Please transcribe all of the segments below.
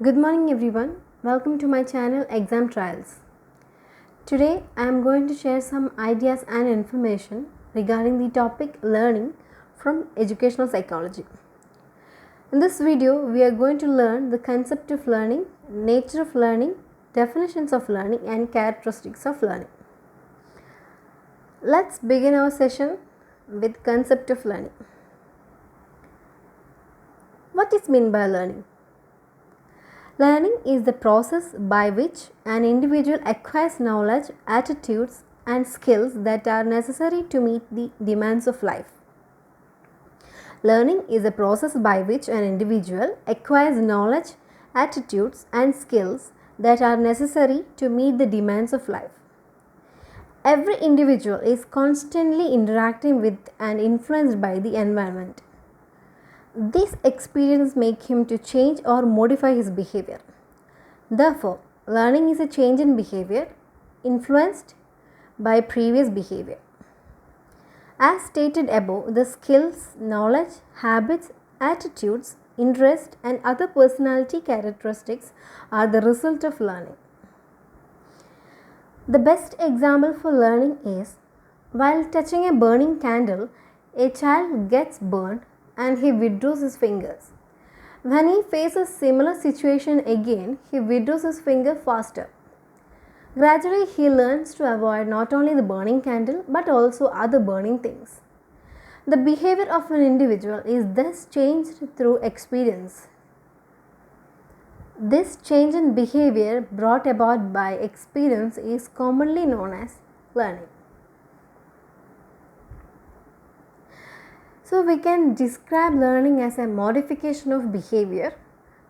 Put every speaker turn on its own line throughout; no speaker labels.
Good morning everyone. Welcome to my channel Exam Trials. Today I am going to share some ideas and information regarding the topic learning from educational psychology. In this video we are going to learn the concept of learning, nature of learning, definitions of learning and characteristics of learning. Let's begin our session with concept of learning. What is meant by learning? Learning is the process by which an individual acquires knowledge, attitudes, and skills that are necessary to meet the demands of life. Learning is a process by which an individual acquires knowledge, attitudes, and skills that are necessary to meet the demands of life. Every individual is constantly interacting with and influenced by the environment. This experience makes him to change or modify his behavior. Therefore, learning is a change in behavior influenced by previous behavior. As stated above, the skills, knowledge, habits, attitudes, interests, and other personality characteristics are the result of learning. The best example for learning is while touching a burning candle, a child gets burned and he withdraws his fingers. When he faces similar situation again, he withdraws his finger faster. Gradually, he learns to avoid not only the burning candle but also other burning things. The behavior of an individual is thus changed through experience. This change in behavior brought about by experience is commonly known as learning. So we can describe learning as a modification of behavior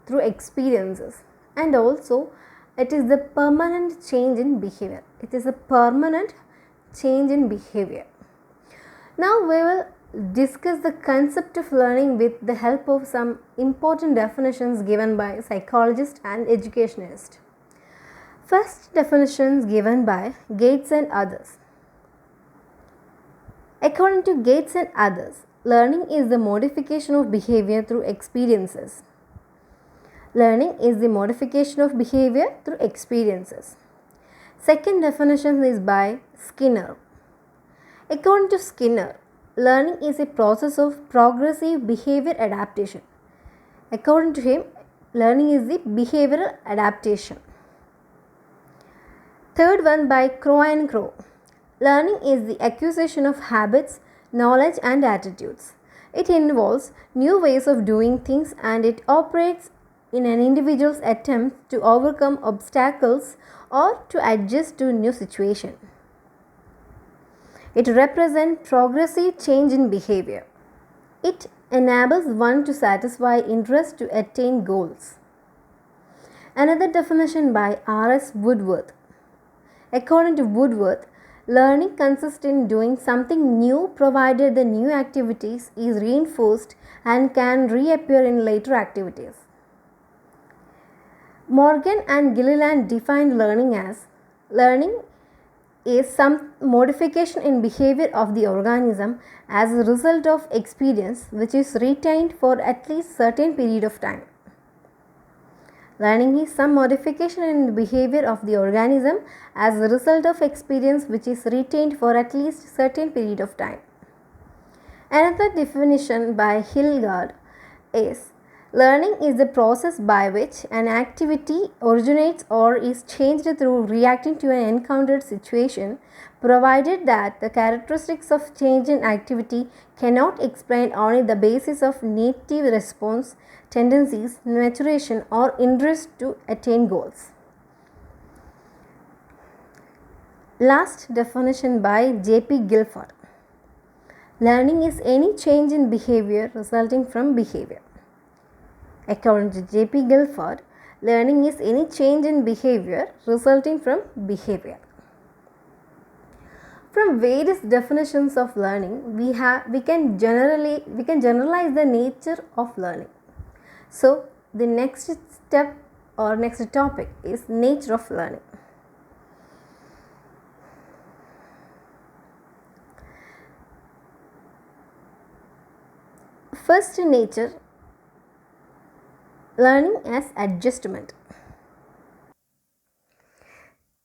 through experiences, and also it is the permanent change in behavior. It is a permanent change in behavior. Now we will discuss the concept of learning with the help of some important definitions given by psychologists and educationists. First definitions given by Gates and others. According to Gates and others, learning is the modification of behavior through experiences. Learning is the modification of behavior through experiences. Second definition is by Skinner. According to Skinner, learning is a process of progressive behavior adaptation. According to him, learning is the behavioral adaptation. Third one by Crow and Crow. Learning is the acquisition of habits, knowledge and attitudes. It involves new ways of doing things and it operates in an individual's attempt to overcome obstacles or to adjust to new situation. It represents progressive change in behavior. It enables one to satisfy interest to attain goals. Another definition by R.S. Woodworth. According to Woodworth, learning consists in doing something new provided the new activities is reinforced and can reappear in later activities. Morgan and Gilliland defined learning as learning is some modification in behavior of the organism as a result of experience which is retained for at least certain period of time. Learning is some modification in the behavior of the organism as a result of experience which is retained for at least certain period of time. Another definition by Hilgard is learning is the process by which an activity originates or is changed through reacting to an encountered situation, provided that the characteristics of change in activity cannot explain on the basis of native response, tendencies, maturation or interest to attain goals. Last definition by J.P. Guilford. Learning is any change in behavior resulting from behavior. According to J.P. Guilford, learning is any change in behavior resulting from behavior. From various definitions of learning, we can generalize the nature of learning. So, the next step or next topic is nature of learning. First nature Learning as adjustment.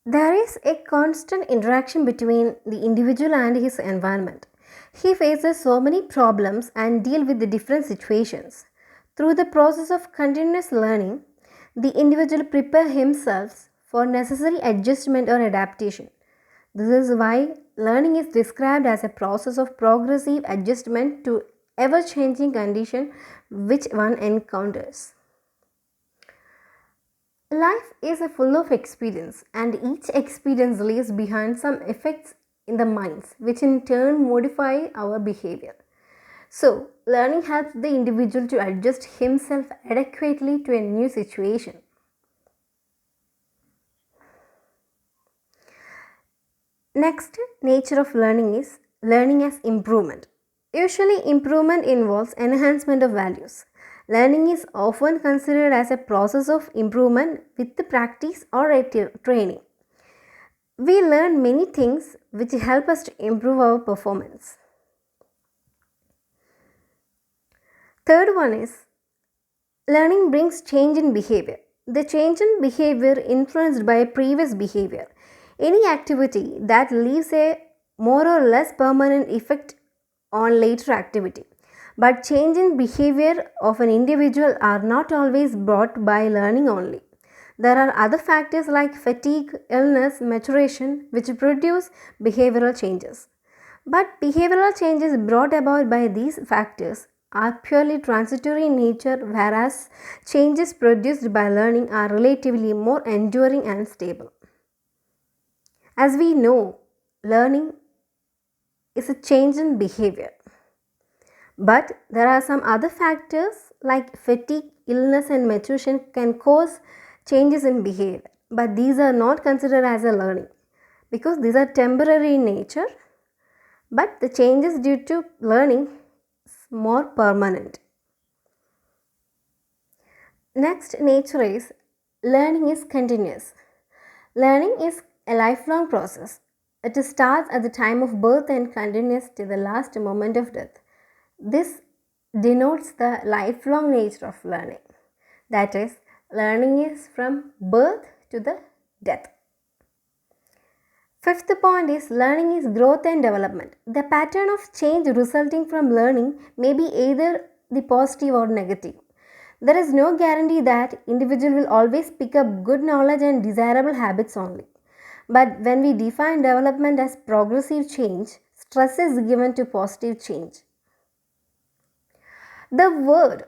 There is a constant interaction between the individual and his environment. He faces so many problems and deal with the different situations. Through the process of continuous learning, the individual prepare himself for necessary adjustment or adaptation. This is why learning is described as a process of progressive adjustment to ever-changing condition which one encounters. Life is full of experience, and each experience leaves behind some effects in the minds, which in turn modify our behavior. So, learning helps the individual to adjust himself adequately to a new situation. Next, nature of learning is learning as improvement. Usually, improvement involves enhancement of values. Learning is often considered as a process of improvement with the practice or a training. We learn many things which help us to improve our performance. Third one is learning brings change in behavior. The change in behavior influenced by previous behavior. Any activity that leaves a more or less permanent effect on later activity. But change in behavior of an individual are not always brought by learning only. There are other factors like fatigue, illness, maturation which produce behavioral changes. But behavioral changes brought about by these factors are purely transitory in nature, whereas changes produced by learning are relatively more enduring and stable. As we know, learning is a change in behavior. But there are some other factors like fatigue, illness and maturation can cause changes in behavior. But these are not considered as a learning because these are temporary in nature. But the changes due to learning is more permanent. Next, nature is learning is continuous. Learning is a lifelong process. It starts at the time of birth and continues to the last moment of death. This denotes the lifelong nature of learning. That is, learning is from birth to the death. Fifth point is learning is growth and development. The pattern of change resulting from learning may be either the positive or negative. There is no guarantee that individual will always pick up good knowledge and desirable habits only. But when we define development as progressive change, stress is given to positive change. The word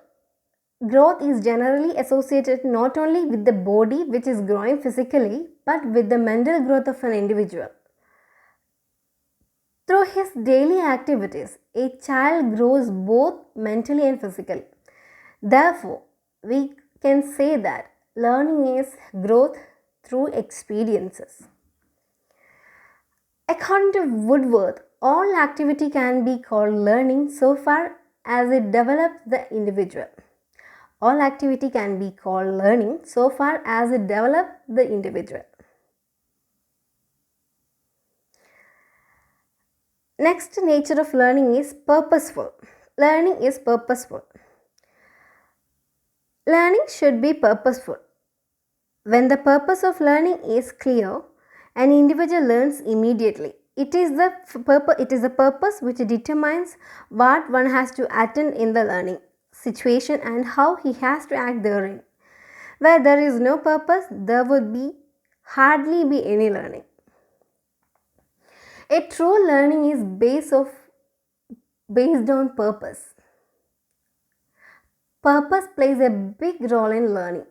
growth is generally associated not only with the body which is growing physically but with the mental growth of an individual. Through his daily activities, a child grows both mentally and physically. Therefore, we can say that learning is growth through experiences. According to Woodworth, all activity can be called learning so far as it develops the individual. All activity can be called learning so far as it develops the individual. Next nature of learning is purposeful. Learning is purposeful. Learning should be purposeful. When the purpose of learning is clear, an individual learns immediately. It is the purpose which determines what one has to attend in the learning situation and how he has to act therein. Where there is no purpose, there would hardly be any learning. A true learning is based on purpose. Purpose plays a big role in learning.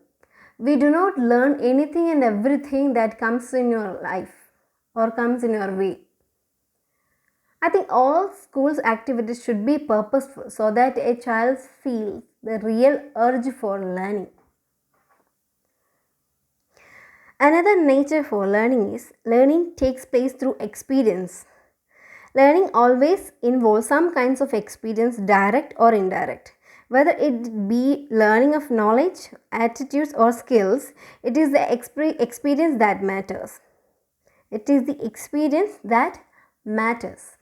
We do not learn anything and everything that comes in your life or comes in your way. I think all schools' activities should be purposeful so that a child feels the real urge for learning. Another nature for learning is learning takes place through experience. Learning always involves some kinds of experience, direct or indirect. Whether it be learning of knowledge, attitudes or skills, it is the experience that matters. It is the experience that matters.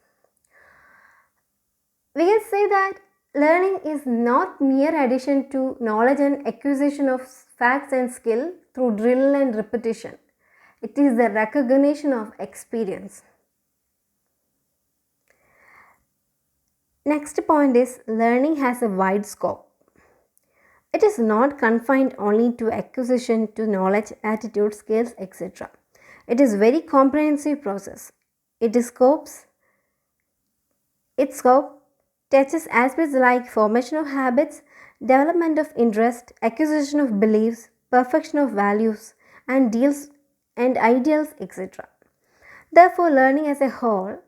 We can say that Learning is not mere addition to knowledge and acquisition of facts and skill through drill and repetition. It is the recognition of experience. Next point is learning has a wide scope. It is not confined only to acquisition to knowledge, attitude, skills, etc. It is very comprehensive process. Its scope touches aspects like formation of habits, development of interest, acquisition of beliefs, perfection of values and deals and ideals, etc. Therefore, learning as a whole,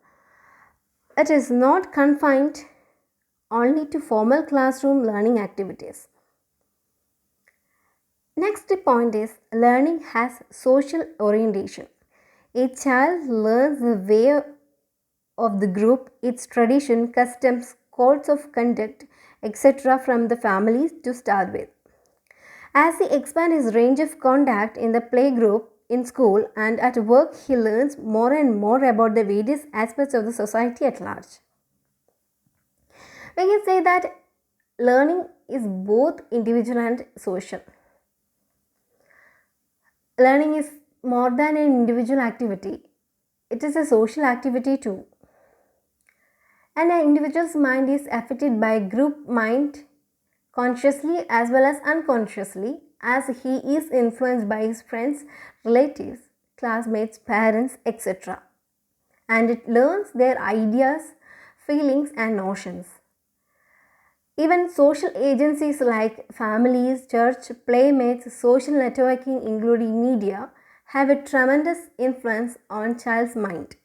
it is not confined only to formal classroom learning activities. Next point is learning has social orientation. A child learns the way of the group, its tradition, customs, codes of conduct, etc. from the family to start with. As he expands his range of contact in the playgroup, in school, and at work, he learns more and more about the various aspects of the society at large. We can say that learning is both individual and social. Learning is more than an individual activity, it is a social activity too. And an individual's mind is affected by group mind consciously as well as unconsciously, as he is influenced by his friends, relatives, classmates, parents, etc. And it learns their ideas, feelings, and notions. Even social agencies like families, church, playmates, social networking, including media, have a tremendous influence on child's mind.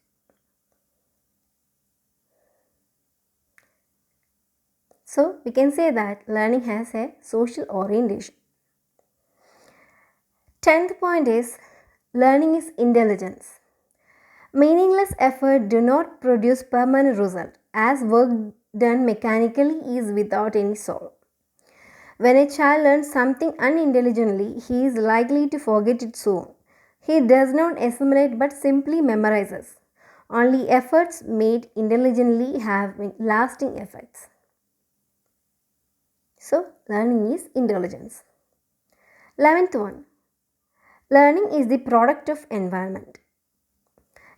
So, we can say that learning has a social orientation. 10th point is learning is intelligence. Meaningless effort do not produce permanent result, as work done mechanically is without any soul. When a child learns something unintelligently, he is likely to forget it soon. He does not assimilate but simply memorizes. Only efforts made intelligently have lasting effects. So, learning is intelligence. 11th one, learning is the product of environment.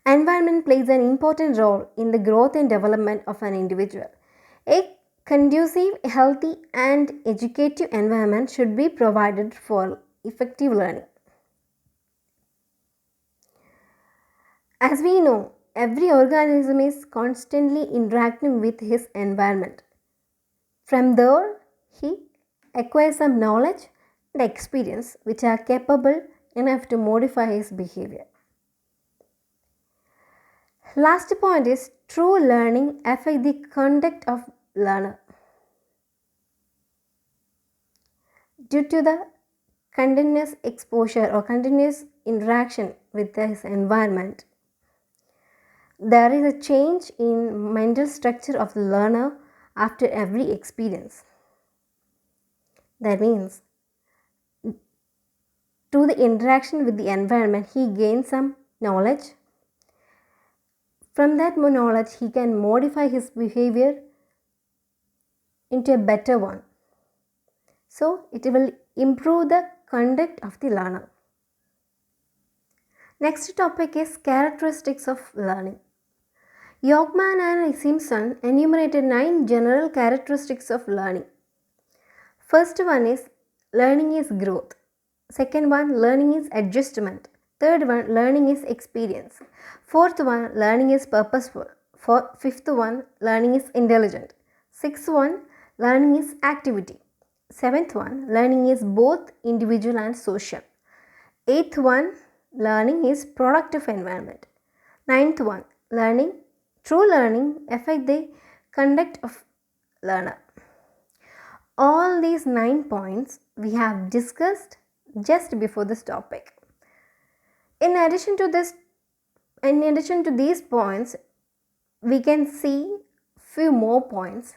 Environment plays an important role in the growth and development of an individual. A conducive, healthy, and educative environment should be provided for effective learning. As we know, every organism is constantly interacting with his environment. From there, he acquires some knowledge and experience which are capable enough to modify his behavior. Last point is true learning affects the conduct of learner. Due to the continuous exposure or continuous interaction with his environment, there is a change in mental structure of the learner after every experience. That means, through the interaction with the environment, he gains some knowledge. From that knowledge, he can modify his behavior into a better one. So, it will improve the conduct of the learner. Next topic is characteristics of learning. Yorkman and Simpson enumerated 9 general characteristics of learning. First one is learning is growth. Second one, learning is adjustment. Third one, learning is experience. Fourth one, learning is purposeful. Fifth one, learning is intelligent. Sixth one, learning is activity. Seventh one, learning is both individual and social. Eighth one, learning is product of environment. Ninth one, true learning affect the conduct of learner. All these 9 points we have discussed just before this topic. In addition to these points, we can see few more points.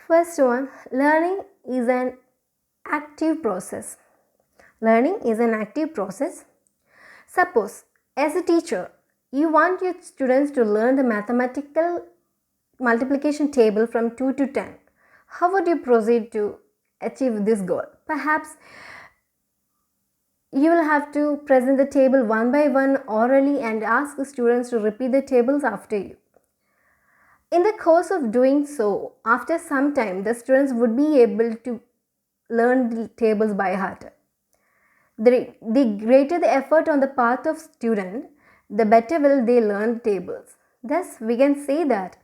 First one, learning is an active process. Learning is an active process. Suppose, as a teacher, you want your students to learn the mathematical multiplication table from 2 to 10. How would you proceed to achieve this goal? Perhaps you will have to present the table one by one orally and ask the students to repeat the tables after you. In the course of doing so, after some time, the students would be able to learn the tables by heart. The greater the effort on the part of student, the better will they learn tables. Thus, we can say that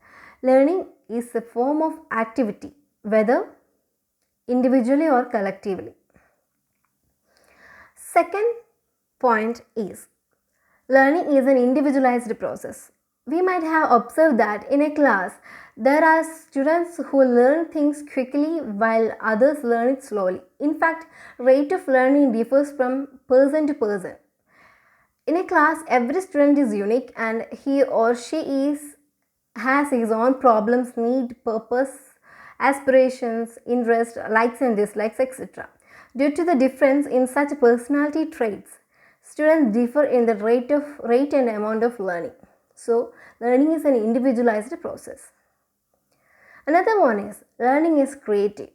learning is a form of activity, whether individually or collectively. Second point is learning is an individualized process. We might have observed that in a class there are students who learn things quickly while others learn it slowly. In fact, rate of learning differs from person to person. In a class, every student is unique and he or she has his own problems, need, purpose, aspirations, interest, likes and dislikes, etc. Due to the difference in such personality traits, students differ in the rate and amount of learning. So, learning is an individualized process. Another one is learning is creative.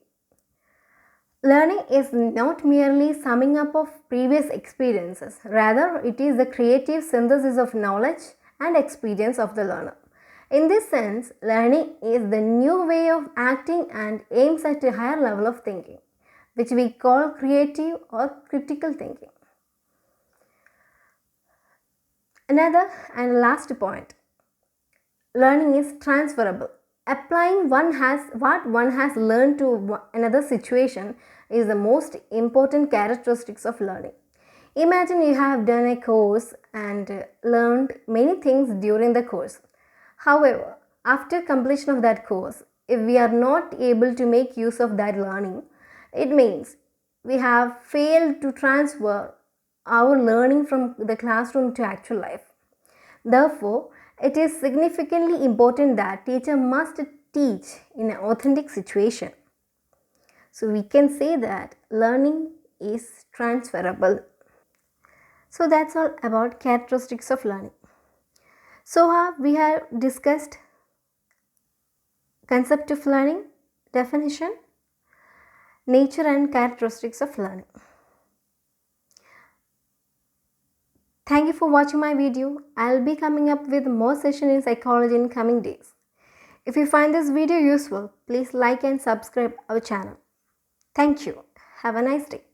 Learning is not merely summing up of previous experiences, rather it is the creative synthesis of knowledge and experience of the learner. In this sense, learning is the new way of acting and aims at a higher level of thinking, which we call creative or critical thinking. Another and last point, learning is transferable. Applying what one has learned to another situation is the most important characteristics of learning. Imagine you have done a course and learned many things during the course. However, after completion of that course, if we are not able to make use of that learning, it means we have failed to transfer our learning from the classroom to actual life. Therefore, it is significantly important that teacher must teach in an authentic situation. So we can say that learning is transferable. So that's all about characteristics of learning. So we have discussed concept of learning, definition, nature and characteristics of learning. Thank you for watching my video. I'll be coming up with more sessions in psychology in coming days. If you find this video useful, please like and subscribe our channel. Thank you. Have a nice day.